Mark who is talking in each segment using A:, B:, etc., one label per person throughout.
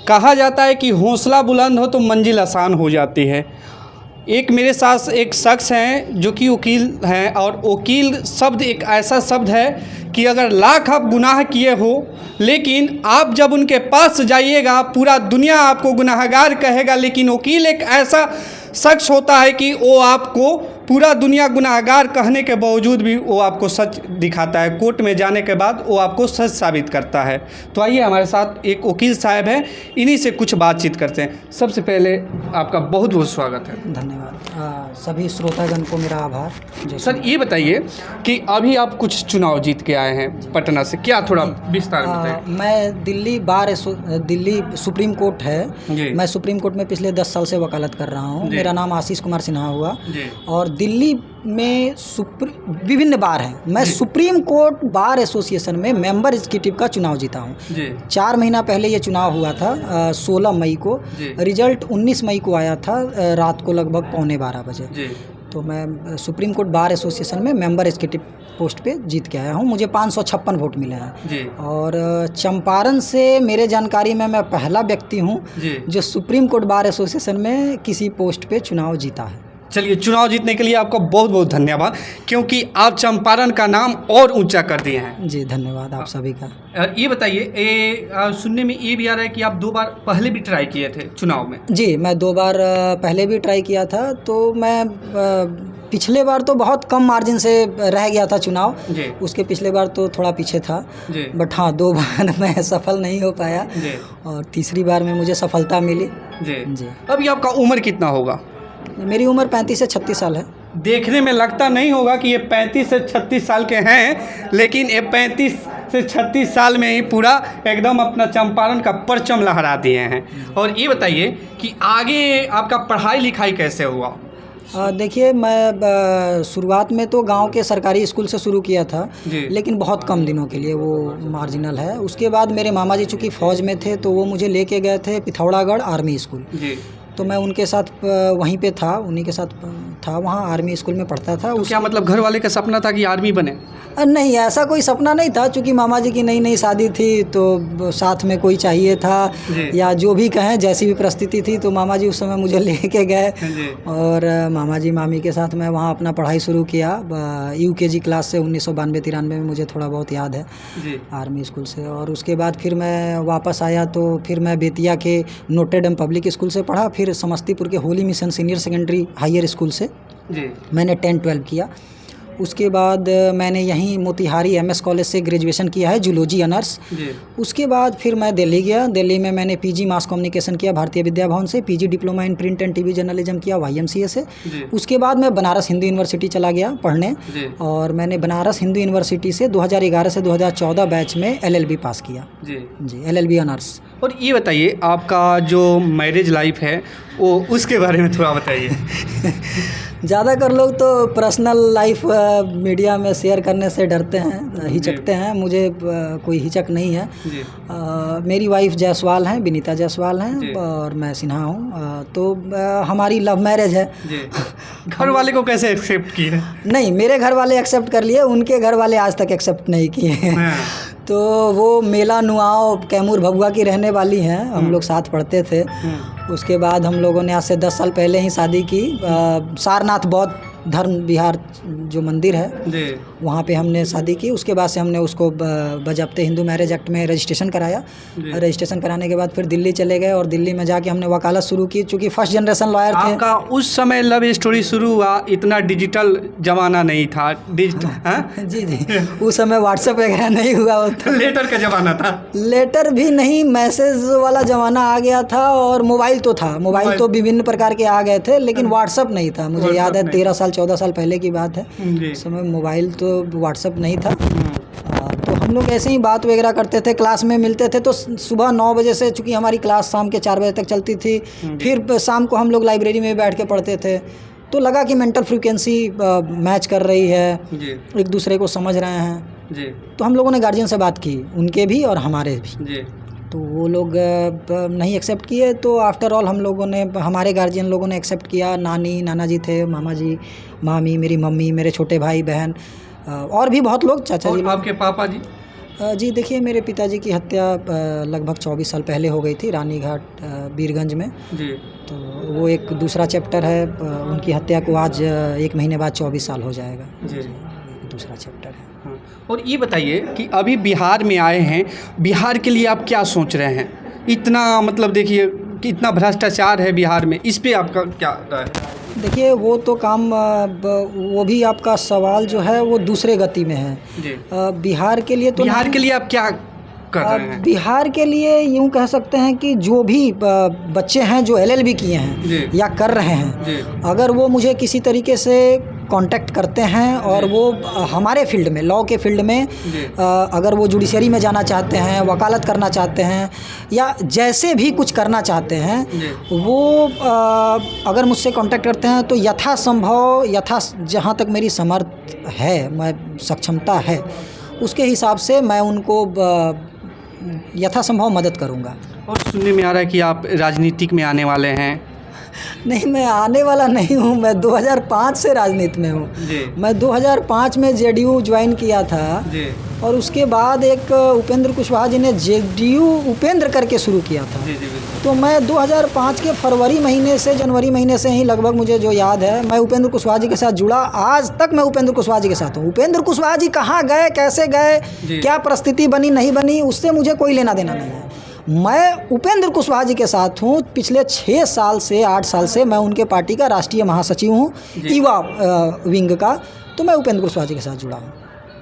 A: कहा जाता है कि हौसला बुलंद हो तो मंजिल आसान हो जाती है। एक मेरे साथ एक शख्स हैं जो कि वकील हैं, और वकील शब्द एक ऐसा शब्द है कि अगर लाख आप गुनाह किए हो, लेकिन आप जब उनके पास जाइएगा पूरा दुनिया आपको गुनाहगार कहेगा, लेकिन वकील एक ऐसा शख्स होता है कि वो आपको पूरा दुनिया गुनाहगार कहने के बावजूद भी वो आपको सच दिखाता है। कोर्ट में जाने के बाद वो आपको सच साबित करता है। तो आइए हमारे साथ एक वकील साहब हैं, इन्हीं से कुछ बातचीत करते हैं। सबसे पहले आपका बहुत बहुत स्वागत है।
B: धन्यवाद। सभी श्रोतागण को मेरा आभार।
A: सर ये बताइए कि अभी आप कुछ चुनाव जीत के आए हैं पटना से, क्या थोड़ा विस्तार में बताइए।
B: मैं दिल्ली सुप्रीम कोर्ट है, मैं सुप्रीम कोर्ट में पिछले 10 साल से वकालत कर रहा हूँ। मेरा नाम आशीष कुमार सिन्हा हुआ और दिल्ली में विभिन्न बार हैं। मैं सुप्रीम कोर्ट बार एसोसिएशन में मेंबर एग्जीक्यूटिव का चुनाव जीता हूँ। 4 महीना पहले ये चुनाव हुआ था, 16 मई को। रिजल्ट 19 मई को आया था, रात को लगभग 11:15 बजे। तो मैं सुप्रीम कोर्ट बार एसोसिएशन में मेंबर एग्जीक्यूटिव पोस्ट पे जीत के आया हूँ। मुझे 556 वोट मिले हैं। और चंपारण से मेरे जानकारी में मैं पहला व्यक्ति हूँ जो सुप्रीम कोर्ट बार एसोसिएशन में किसी पोस्ट पे चुनाव जीता है।
A: चलिए, चुनाव जीतने के लिए आपका बहुत बहुत धन्यवाद, क्योंकि आप चंपारण का नाम और ऊंचा कर दिए हैं।
B: जी धन्यवाद आप सभी का।
A: ये बताइए, सुनने में ये भी आ रहा है कि आप 2 बार पहले भी ट्राई किए थे चुनाव में।
B: जी, मैं 2 बार पहले भी ट्राई किया था। तो मैं पिछले बार तो बहुत कम मार्जिन से रह गया था चुनाव, उसके पिछले बार तो थोड़ा पीछे था। बट हाँ, 2 बार मैं सफल नहीं हो पाया और तीसरी बार में मुझे सफलता मिली।
A: जी। अभी आपका उम्र कितना होगा?
B: मेरी उम्र 35 से 36 साल है।
A: देखने में लगता नहीं होगा कि ये 35 से 36 साल के हैं, लेकिन ये 35 से 36 साल में ही पूरा एकदम अपना चंपारण का परचम लहरा दिए हैं। और ये बताइए कि आगे आपका पढ़ाई लिखाई कैसे हुआ?
B: देखिए, मैं शुरुआत में तो गांव के सरकारी स्कूल से शुरू किया था, लेकिन बहुत कम दिनों के लिए, वो मार्जिनल है। उसके बाद मेरे मामा जी चूँकि फ़ौज में थे तो वो मुझे लेके गए थे पिथौरागढ़ आर्मी स्कूल। तो मैं उनके साथ वहीं पे था, उन्हीं के साथ था, वहाँ आर्मी स्कूल में पढ़ता था।
A: तो क्या मतलब घर वाले का सपना था कि आर्मी बने?
B: नहीं, ऐसा कोई सपना नहीं था, क्योंकि मामा जी की नई नई शादी थी तो साथ में कोई चाहिए था, या जो भी कहें, जैसी भी परिस्थिति थी। तो मामा जी उस समय मुझे लेके गए और मामा जी मामी के साथ मैं वहाँ अपना पढ़ाई शुरू किया। UKG क्लास से 1992-93 में मुझे थोड़ा बहुत याद है आर्मी स्कूल से। और उसके बाद फिर मैं वापस आया तो फिर मैं बेतिया के नोटे डेम पब्लिक स्कूल से पढ़ा, फिर समस्तीपुर के holy mission senior secondary higher school से मैंने 10-12 किया। उसके बाद मैंने यहीं मोतिहारी MS कॉलेज से ग्रेजुएशन किया है, जूलॉजी ऑनर्स। उसके बाद फिर मैं दिल्ली गया। दिल्ली में मैंने PG मास कम्युनिकेशन किया भारतीय विद्या भवन से, PG diploma in print and TV journalism किया YMCA से। उसके बाद मैं बनारस हिंदू यूनिवर्सिटी चला गया पढ़ने, और मैंने बनारस हिंदू यूनिवर्सिटी से 2011 से 2014 बैच में LLB पास किया। जी LLB ऑनर्स।
A: और ये बताइए, आपका जो मैरिज लाइफ है वो उसके बारे में थोड़ा बताइए।
B: ज़्यादातर लोग तो पर्सनल लाइफ मीडिया में शेयर करने से डरते हैं, हिचकते हैं। मुझे कोई हिचक नहीं है। मेरी वाइफ जायसवाल हैं, विनीता जायसवाल हैं, और मैं सिन्हा हूँ। तो हमारी लव मैरिज है।
A: घर वाले को कैसे एक्सेप्ट किए?
B: नहीं, मेरे घर वाले एक्सेप्ट कर लिए, उनके घर वाले आज तक एक्सेप्ट नहीं किए। तो वो मेला नुआओ कैमूर भगुआ की रहने वाली हैं, हम लोग साथ पढ़ते थे। उसके बाद हम लोगों ने आज से 10 साल पहले ही शादी की। सारनाथ बौद्ध धर्म विहार जो मंदिर है वहाँ पे हमने शादी की। उसके बाद से हमने उसको बजाबते हिंदू मैरिज एक्ट में रजिस्ट्रेशन कराया। रजिस्ट्रेशन कराने के बाद फिर दिल्ली चले गए और दिल्ली में जाके हमने वकालत शुरू की, चूँकि फर्स्ट जनरेशन लॉयर थे।
A: आपका उस समय लव स्टोरी शुरू हुआ, इतना डिजिटल ज़माना नहीं था।
B: जी उस समय व्हाट्सएप वगैरह नहीं हुआ,
A: लेटर का ज़माना था।
B: लेटर भी नहीं, मैसेज वाला ज़माना आ गया था। और मोबाइल तो था, मोबाइल तो विभिन्न प्रकार के आ गए थे, लेकिन व्हाट्सएप नहीं था। मुझे याद है 13-14 साल पहले की बात है। उस समय मोबाइल तो व्हाट्सएप नहीं था। तो हम लोग ऐसे ही बात वगैरह करते थे, क्लास में मिलते थे। तो सुबह 9 बजे से, चूँकि हमारी क्लास शाम के 4 बजे तक चलती थी, फिर शाम को हम लोग लाइब्रेरी में बैठ के पढ़ते थे। तो लगा कि मेंटल फ्रीक्वेंसी मैच कर रही है, एक दूसरे को समझ रहे हैं। तो हम लोगों ने गार्जियन से बात की, उनके भी और हमारे भी। तो वो लोग नहीं एक्सेप्ट किए। तो आफ्टर ऑल हम लोगों ने, हमारे गार्जियन लोगों ने एक्सेप्ट किया। नानी नाना जी थे, मामा जी, मामी, मेरी मम्मी, मेरे छोटे भाई बहन, और भी बहुत लोग, चाचा जी।
A: आपके पापा जी?
B: जी देखिए, मेरे पिताजी की हत्या लगभग 24 साल पहले हो गई थी रानीघाट बीरगंज में।
A: जी।
B: तो वो एक दूसरा चैप्टर है। उनकी हत्या को आज 1 महीने बाद 24 साल हो जाएगा।
A: जी।
B: एक दूसरा चैप्टर है।
A: हाँ। और ये बताइए कि अभी बिहार में आए हैं, बिहार के लिए आप क्या सोच रहे हैं? इतना मतलब देखिए कि इतना भ्रष्टाचार है बिहार में, इस पे आपका क्या राय है?
B: देखिए, वो तो काम वो भी आपका सवाल जो है वो दूसरे गति में है।
A: जी।
B: बिहार के लिए तो
A: बिहार के लिए आप क्या कर रहे हैं?
B: बिहार के लिए यूँ कह सकते हैं कि जो भी बच्चे हैं जो LLB किए हैं
A: जी।
B: या कर रहे हैं,
A: जी।
B: अगर वो मुझे किसी तरीके से कांटेक्ट करते हैं और वो हमारे फील्ड में, लॉ के फील्ड में, अगर वो जुडिशरी में जाना चाहते हैं, वकालत करना चाहते हैं या जैसे भी कुछ करना चाहते हैं, वो अगर मुझसे कांटेक्ट करते हैं तो यथासंभव जहाँ तक मेरी समर्थ है, मैं सक्षमता है, उसके हिसाब से मैं उनको यथासंभव मदद करूँगा।
A: और सुनने में आ रहा है कि आप राजनीतिक में आने वाले हैं।
B: नहीं, मैं आने वाला नहीं हूँ। मैं 2005 से राजनीति में हूँ। मैं 2005 में JDU ज्वाइन किया था।
A: जी।
B: और उसके बाद एक उपेंद्र कुशवाहा जी ने JDU उपेंद्र करके शुरू किया था।
A: जी।
B: तो मैं 2005 के जनवरी महीने से ही लगभग, मुझे जो याद है, मैं उपेंद्र कुशवाहा जी के साथ जुड़ा। आज तक मैं उपेंद्र कुशवाहा जी के साथ हूँ। उपेंद्र कुशवाहा जी कहाँ गए, कैसे गए, क्या परिस्थिति बनी नहीं बनी, उससे मुझे कोई लेना देना नहीं है। मैं उपेंद्र कुशवाहा जी के साथ हूँ। पिछले 6 साल से 8 साल से मैं उनके पार्टी का राष्ट्रीय महासचिव हूँ, युवा विंग का। तो मैं उपेंद्र कुशवाहा जी के साथ जुड़ा हूँ।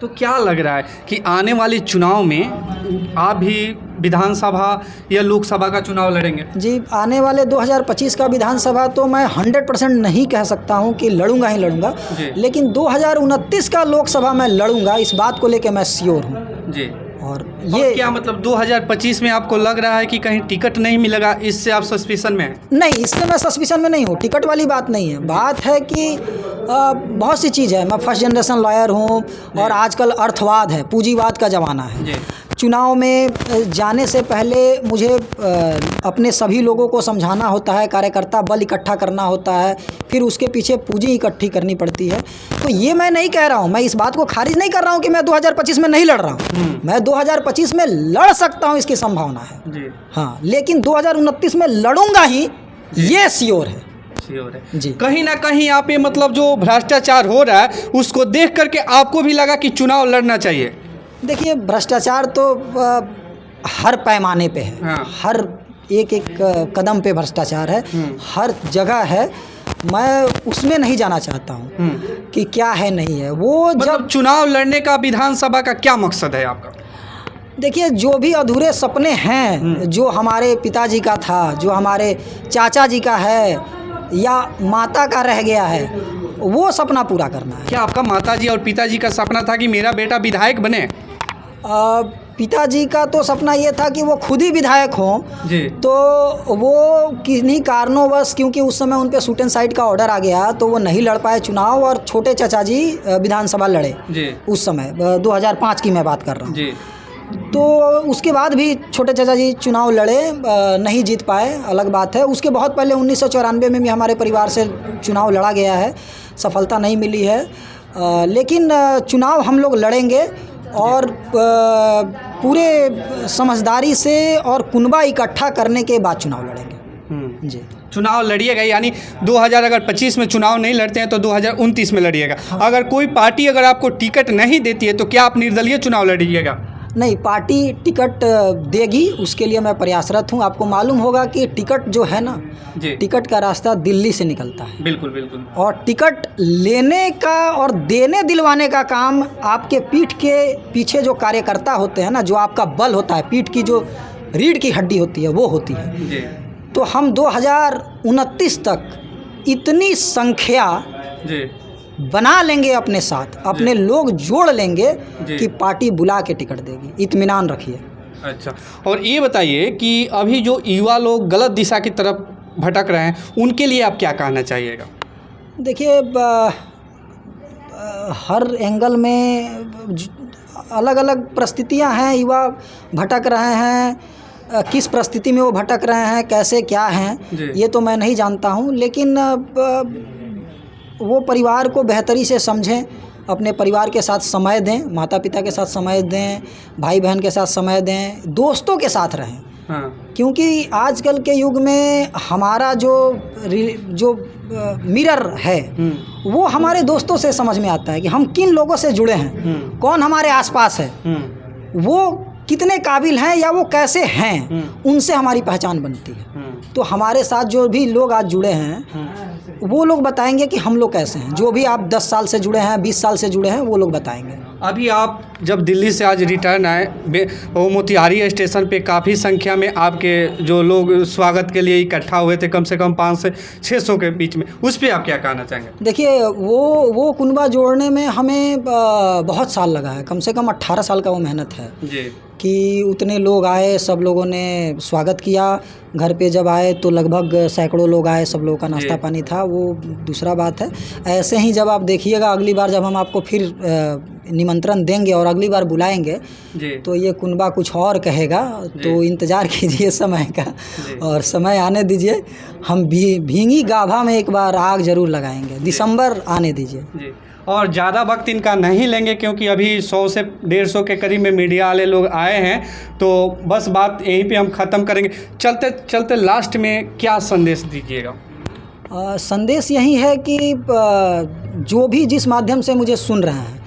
A: तो क्या लग रहा है कि आने वाले चुनाव में आप भी विधानसभा या लोकसभा का चुनाव लड़ेंगे?
B: जी, आने वाले 2025 का विधानसभा तो मैं 100% नहीं कह सकता हूं कि लड़ूंगा ही लड़ूंगा, लेकिन 2029 का लोकसभा मैं लड़ूंगा, इस बात को लेकर मैं श्योर हूं।
A: जी।
B: और ये
A: क्या मतलब 2025 में आपको लग रहा है कि कहीं टिकट नहीं मिलेगा, इससे आप सस्पिशन में हैं?
B: नहीं, इससे मैं सस्पिशन में नहीं हूँ। टिकट वाली बात नहीं है। बात है कि बहुत सी चीज़ है। मैं फर्स्ट जनरेशन लॉयर हूँ और आजकल अर्थवाद है, पूंजीवाद का ज़माना है। चुनाव में जाने से पहले मुझे अपने सभी लोगों को समझाना होता है, कार्यकर्ता बल इकट्ठा करना होता है, फिर उसके पीछे पूंजी इकट्ठी करनी पड़ती है। तो ये मैं नहीं कह रहा हूँ, मैं इस बात को खारिज नहीं कर रहा हूँ कि मैं 2025 में नहीं लड़ रहा हूँ। मैं 2025 में लड़ सकता हूँ, इसकी संभावना है जी। हाँ, लेकिन 2029 में लड़ूंगा ही, ये श्योर है।
A: जी। कहीं ना कहीं यहाँ पे मतलब जो भ्रष्टाचार हो रहा है उसको देख करके आपको भी लगा कि चुनाव लड़ना चाहिए?
B: देखिए, भ्रष्टाचार तो हर पैमाने पे है। हाँ। हर एक कदम पे भ्रष्टाचार है, हर जगह है। मैं उसमें नहीं जाना चाहता हूँ कि क्या है नहीं है। वो मतलब जब
A: चुनाव लड़ने का विधानसभा का क्या मकसद है आपका?
B: देखिए, जो भी अधूरे सपने हैं, जो हमारे पिताजी का था, जो हमारे चाचा जी का है या माता का रह गया है, वो सपना पूरा करना है।
A: क्या आपका माताजी और पिताजी का सपना था कि मेरा बेटा विधायक बने?
B: पिताजी का तो सपना ये था कि वो खुद ही विधायक हों जी। तो वो किन्हीं कारणों क्योंकि उस समय उन पे शूट एंड साइड का ऑर्डर आ गया, तो वो नहीं लड़ पाए चुनाव, और छोटे चाचा जी विधानसभा लड़े जी। उस समय 2005 की मैं बात कर रहा हूँ जी। तो उसके बाद भी छोटे चाचा जी चुनाव लड़े, नहीं जीत पाए, अलग बात है। उसके बहुत पहले 1994 में भी हमारे परिवार से चुनाव लड़ा गया है, सफलता नहीं मिली है। लेकिन चुनाव हम लोग लड़ेंगे और पूरे समझदारी से और कुनबा इकट्ठा करने के बाद चुनाव लड़ेंगे जी।
A: चुनाव लड़िएगा, यानी 2025 में चुनाव नहीं लड़ते हैं तो 2029 में लड़िएगा। हाँ। अगर कोई पार्टी अगर आपको टिकट नहीं देती है तो क्या आप निर्दलीय चुनाव लड़िएगा?
B: नहीं, पार्टी टिकट देगी, उसके लिए मैं प्रयासरत हूँ। आपको मालूम होगा कि टिकट जो है ना, टिकट का रास्ता दिल्ली से निकलता है।
A: बिल्कुल बिल्कुल।
B: और टिकट लेने का और देने दिलवाने का काम आपके पीठ के पीछे जो कार्यकर्ता होते हैं ना, जो आपका बल होता है, पीठ की जो रीढ़ की हड्डी होती है, वो होती है जी। तो हम 2029 तक इतनी संख्या जी बना लेंगे अपने साथ, अपने लोग जोड़ लेंगे कि पार्टी बुला के टिकट देगी, इत्मीनान रखिए।
A: अच्छा, और ये बताइए कि अभी जो युवा लोग गलत दिशा की तरफ भटक रहे हैं, उनके लिए आप क्या कहना चाहिएगा?
B: देखिए, हर एंगल में अलग अलग परिस्थितियां हैं, युवा भटक रहे हैं। किस परिस्थिति में वो भटक रहे हैं, कैसे क्या हैं, ये तो मैं नहीं जानता हूँ, लेकिन वो परिवार को बेहतरी से समझें अपने परिवार के साथ समय दें, माता पिता के साथ समय दें, भाई बहन के साथ समय दें, दोस्तों के साथ रहें।
A: हाँ।
B: क्योंकि आजकल के युग में हमारा जो मिरर है वो हमारे दोस्तों से समझ में आता है कि हम किन लोगों से जुड़े हैं, कौन हमारे आसपास है, वो कितने काबिल हैं या वो कैसे हैं, उनसे हमारी पहचान बनती है। तो हमारे साथ जो भी लोग आज जुड़े हैं वो लोग बताएंगे कि हम लोग कैसे हैं। जो भी आप 10 साल से जुड़े हैं, 20 साल से जुड़े हैं, वो लोग बताएंगे।
A: अभी आप जब दिल्ली से आज रिटर्न आए, वो मोतिहारी स्टेशन पे काफ़ी संख्या में आपके जो लोग स्वागत के लिए इकट्ठा हुए थे, कम से कम 500 से 600 के बीच में, उस पर आप क्या कहना चाहेंगे?
B: देखिए, वो कुनबा जोड़ने में हमें बहुत साल लगा है, कम से कम 18 साल का वो मेहनत है
A: जी, कि
B: उतने लोग आए, सब लोगों ने स्वागत किया। घर पे जब आए तो लगभग सैकड़ों लोग आए, सब लोगों का नाश्ता पानी था, वो दूसरा बात है। ऐसे ही जब आप देखिएगा अगली बार जब हम आपको फिर निमंत्रण देंगे और अगली बार बुलाएंगे तो ये कुनबा कुछ और कहेगा, तो इंतज़ार कीजिए समय का और समय आने दीजिए। हम भींगी गाभा में एक बार आग ज़रूर लगाएंगे, दिसंबर आने दीजिए।
A: और ज़्यादा वक्त इनका नहीं लेंगे क्योंकि अभी 100 से 150 के करीब में मीडिया वाले लोग आए हैं, तो बस बात यहीं पे हम ख़त्म करेंगे। चलते चलते लास्ट में क्या संदेश दीजिएगा?
B: संदेश यही है कि जो भी जिस माध्यम से मुझे सुन रहे हैं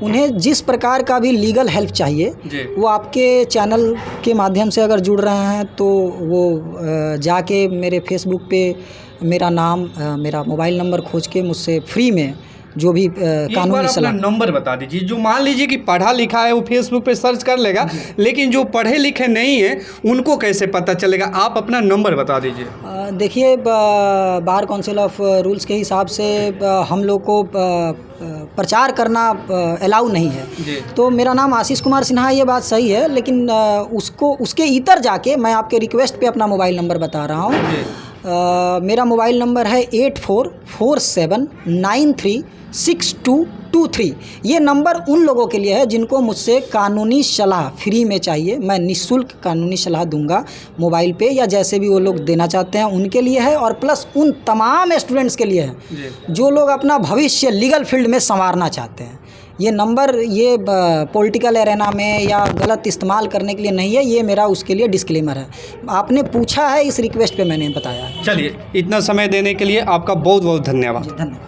B: उन्हें जिस प्रकार का भी लीगल हेल्प चाहिए, वो आपके चैनल के माध्यम से अगर जुड़ रहे हैं तो वो जाके मेरे फेसबुक पे मेरा नाम, मेरा मोबाइल नंबर खोज के मुझसे फ्री में जो भी कानूनी सलाह।
A: नंबर बता दीजिए। जो मान लीजिए कि पढ़ा लिखा है वो फेसबुक पे सर्च कर लेगा, लेकिन जो पढ़े लिखे नहीं है उनको कैसे पता चलेगा? आप अपना नंबर बता दीजिए।
B: देखिए, बार काउंसिल ऑफ रूल्स के हिसाब से हम लोग को प्रचार करना अलाउ नहीं है। तो मेरा नाम आशीष कुमार सिन्हा, ये बात सही है, लेकिन उसके इतर जाके मैं आपके रिक्वेस्ट पे अपना मोबाइल नंबर बता रहा हूँ। मेरा मोबाइल नंबर है 8447936223। ये नंबर उन लोगों के लिए है जिनको मुझसे कानूनी सलाह फ्री में चाहिए। मैं निःशुल्क कानूनी सलाह दूंगा मोबाइल पे, या जैसे भी वो लोग देना चाहते हैं उनके लिए है, और प्लस उन तमाम स्टूडेंट्स के लिए है जो लोग अपना भविष्य लीगल फील्ड में संवारना चाहते हैं। ये नंबर ये पॉलिटिकल एरेना में या गलत इस्तेमाल करने के लिए नहीं है, ये मेरा उसके लिए डिस्क्लेमर है। आपने पूछा है, इस रिक्वेस्ट पे मैंने बताया है।
A: चलिए, इतना समय देने के लिए आपका बहुत बहुत धन्यवाद।
B: धन्यवाद।